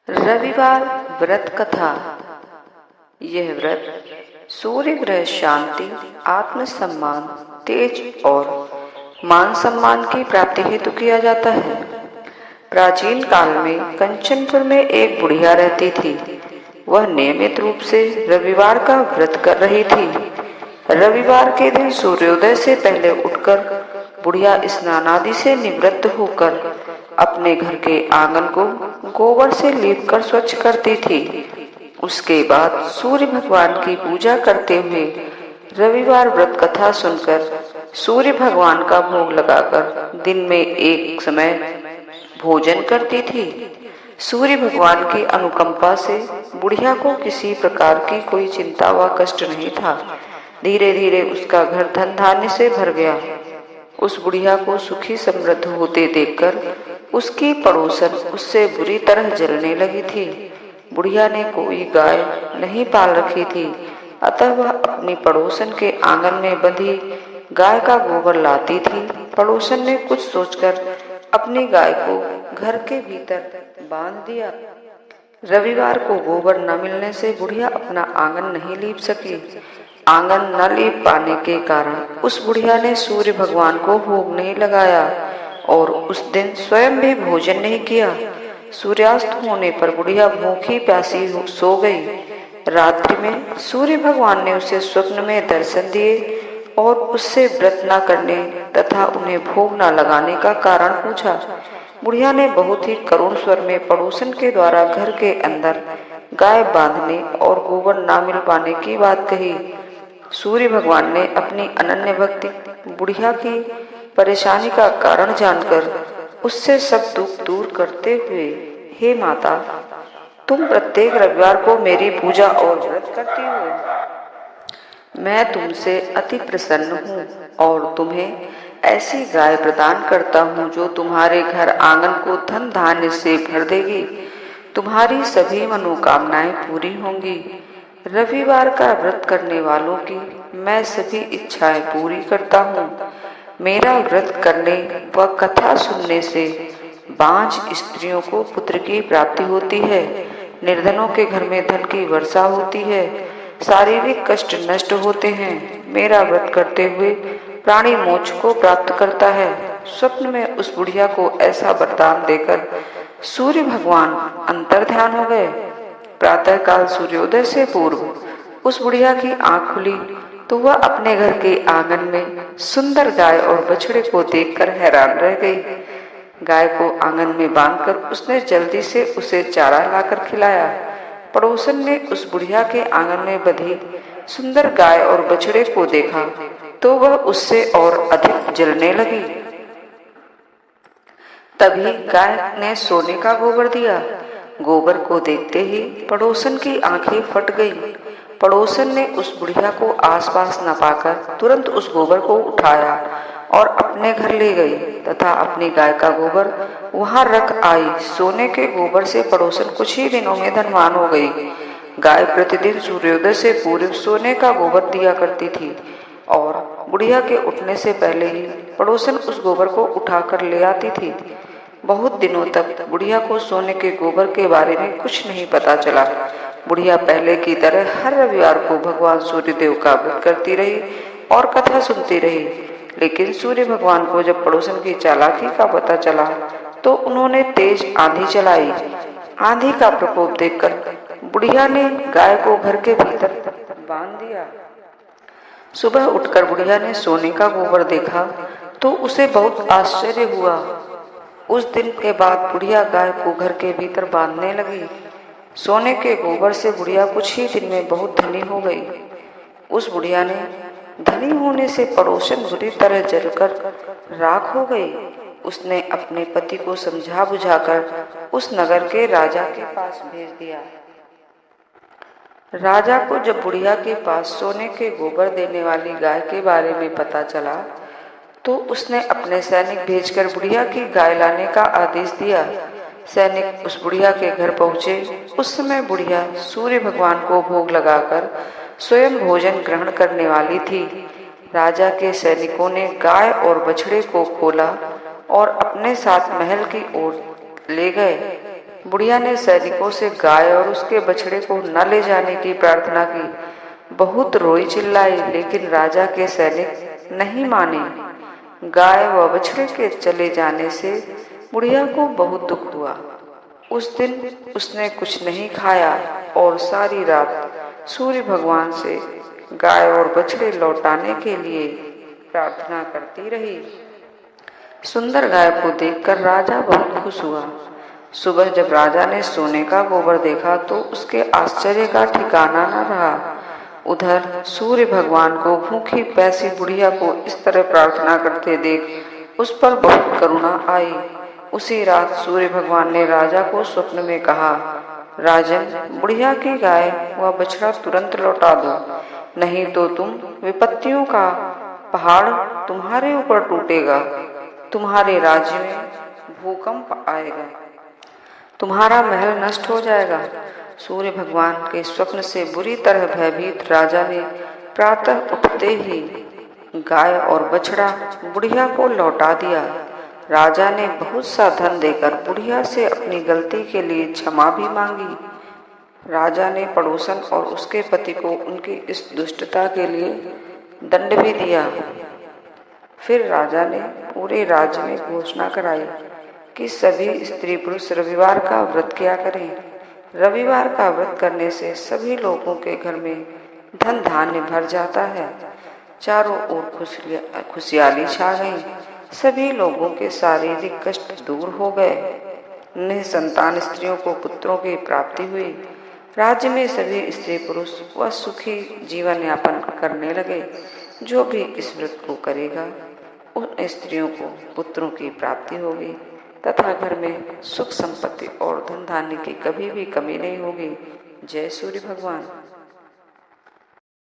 रविवार व्रत कथा। यह व्रत सूर्य ग्रह शांति, आत्मसम्मान, तेज और मान सम्मान की प्राप्ति हेतु किया जाता है। प्राचीन काल में कंचनपुर में एक बुढ़िया रहती थी। वह नियमित रूप से रविवार का व्रत कर रही थी। रविवार के दिन सूर्योदय से पहले उठकर बुढ़िया स्नान आदि से निवृत्त होकर अपने घर के आंगन को गोबर से लीपकर स्वच्छ करती थी। उसके बाद सूर्य भगवान की पूजा करते हुए रविवार व्रत कथा सुनकर सूर्य भगवान का भोग लगाकर दिन में एक समय भोजन करती थी। सूर्य भगवान की अनुकंपा से बुढ़िया को किसी प्रकार की कोई चिंता व कष्ट नहीं था। धीरे धीरे उसका घर धन धान्य से भर गया। उस बुढ़िया को सुखी समृद्ध होते देखकर उसकी पड़ोसन उससे बुरी तरह जलने लगी थी। बुढ़िया ने कोई गाय नहीं पाल रखी थी, अतः वह अपनी पड़ोसन के आंगन में बंधी गाय का गोबर लाती थी। पड़ोसन ने कुछ सोचकर अपनी गाय को घर के भीतर बांध दिया। रविवार को गोबर न मिलने से बुढ़िया अपना आंगन नहीं लीप सकी। आंगन न लीप पाने के कारण उस बुढ़िया ने सूर्य भगवान को भोग नहीं लगाया और उस दिन स्वयं भी भोजन नहीं किया। सूर्यास्त होने पर बुढ़िया भूखी प्यासी सो गई। रात्रि में सूर्य भगवान ने उसे स्वप्न में दर्शन दिए और उससे व्रत न करने तथा उन्हें भोग न लगाने का कारण पूछा। बुढ़िया ने बहुत ही करुण स्वर में पड़ोसन के द्वारा घर के अंदर गाय बांधने और गोबर न मिल पाने की बात कही। सूर्य भगवान ने अपनी अनन्य भक्ति बुढ़िया की परेशानी का कारण जानकर उससे सब दुख दूर करते हुए, हे माता, तुम प्रत्येक रविवार को मेरी पूजा और व्रत करती हो। मैं तुमसे अति प्रसन्न हूँ और तुम्हें ऐसी गाय प्रदान करता हूँ जो तुम्हारे घर आंगन को धन धान्य से भर देगी। तुम्हारी सभी मनोकामनाएं पूरी होंगी। रविवार का व्रत करने वालों की मैं सभी इच्छाएं पूरी करता हूँ। मेरा व्रत करने व कथा सुनने से बांझ स्त्रियों को पुत्र की प्राप्ति होती है। निर्धनों के घर में धन की वर्षा होती है। शारीरिक कष्ट नष्ट होते हैं। मेरा व्रत करते हुए प्राणी मोक्ष को प्राप्त करता है। स्वप्न में उस बुढ़िया को ऐसा वरदान देकर सूर्य भगवान अंतर्ध्यान हो गए। प्रातः काल सूर्योदय से पूर्व उस बुढ़िया की आंख खुली तो वह अपने घर के आंगन में सुंदर गाय और बछड़े को देखकर हैरान रह गई। गाय को आंगन में बांधकर उसने जल्दी से उसे चारा लाकर खिलाया। पड़ोसन ने उस बुढ़िया के आंगन में बंधी सुंदर गाय और बछड़े को देखा तो वह उससे और अधिक जलने लगी। तभी गाय ने सोने का गोबर दिया। गोबर को देखते ही पड़ोसन की आंखें फट गईं। पड़ोसन ने उस बुढ़िया को आसपास न पाकर तुरंत उस गोबर को उठाया और अपने घर ले गई तथा अपनी गाय का गोबर वहां रख आई। सोने के गोबर से पड़ोसन कुछ ही दिनों में धनवान हो गई। गाय प्रतिदिन सूर्योदय से पूर्व सोने का गोबर दिया करती थी और बुढ़िया के उठने से पहले ही पड़ोसन उस गोबर को उठाकर ले आती थी। बहुत दिनों तक बुढ़िया को सोने के गोबर के बारे में कुछ नहीं पता चला। बुढ़िया पहले की तरह हर रविवार को भगवान सूर्यदेव का व्रत करती रही और कथा सुनती रही। लेकिन सूर्य भगवान को जब पड़ोसन की चालाकी का पता चला तो उन्होंने तेज आंधी चलाई। आंधी का प्रकोप देखकर बुढ़िया ने गाय को घर के भीतर बांध दिया। सुबह उठकर बुढ़िया ने सोने का गोबर देखा तो उसे बहुत आश्चर्य हुआ। उस दिन के बाद बुढ़िया गाय को घर के भीतर बांधने लगी। सोने के गोबर से बुढ़िया कुछ ही दिन में बहुत धनी हो गई। उस बुढ़िया ने धनी होने से पड़ोसन बुरी तरह जलकर राख हो गई। उसने अपने पति को समझा बुझाकर उस नगर के राजा के पास भेज दिया। राजा को जब बुढ़िया के पास सोने के गोबर देने वाली गाय के बारे में पता चला तो उसने अपने सैनिक भेजकर बुढ़िया की गाय लाने का आदेश दिया। सैनिक उस बुढ़िया के घर पहुंचे। उस समय बुढ़िया सूर्य भगवान को भोग लगाकर स्वयं भोजन ग्रहण करने वाली थी। राजा के सैनिकों ने गाय और बछड़े को खोला और अपने साथ महल की ओर ले गए। बुढ़िया ने सैनिकों से गाय और उसके बछड़े को न ले जाने की प्रार्थना की। बहुत रोई चिल्लाई, लेकिन राजा के सैनिक नहीं माने। गाय व बछड़े के चले जाने से बुढ़िया को बहुत दुख हुआ। उस दिन उसने कुछ नहीं खाया और सारी रात सूर्य भगवान से गाय और बछड़े लौटाने के लिए प्रार्थना करती रही। सुंदर गाय को देखकर राजा बहुत खुश हुआ। सुबह जब राजा ने सोने का गोबर देखा तो उसके आश्चर्य का ठिकाना न रहा। उधर सूर्य भगवान को भूखी प्यासी बुढ़िया को इस तरह प्रार्थना करते देख उस पर बहुत करुणा आई। उसी रात सूर्य भगवान ने राजा को स्वप्न में कहा, राजन, बुढ़िया की गाय व बछड़ा तुरंत लौटा दो, नहीं तो तुम विपत्तियों का पहाड़ तुम्हारे ऊपर टूटेगा। तुम्हारे राज्य में भूकंप आएगा, तुम्हारा महल नष्ट हो जाएगा। सूर्य भगवान के स्वप्न से बुरी तरह भयभीत राजा ने प्रातः उठते ही गाय और बछड़ा बुढ़िया को लौटा दिया। राजा ने बहुत सा धन देकर बुढ़िया से अपनी गलती के लिए क्षमा भी मांगी। राजा ने पड़ोसन और उसके पति को उनकी इस दुष्टता के लिए दंड भी दिया। फिर राजा ने पूरे राज्य में घोषणा कराई कि सभी स्त्री पुरुष रविवार का व्रत किया करें। रविवार का व्रत करने से सभी लोगों के घर में धन धान्य भर जाता है। चारों ओर खुशहाली छा गई। सभी लोगों के शारीरिक कष्ट दूर हो गए। निसंतान स्त्रियों को पुत्रों की प्राप्ति हुई। राज्य में सभी स्त्री पुरुष व सुखी जीवन यापन करने लगे। जो भी इस व्रत को करेगा उन स्त्रियों को पुत्रों की प्राप्ति होगी तथा घर में सुख संपत्ति और धन धान्य की कभी भी कमी नहीं होगी। जय सूर्य भगवान।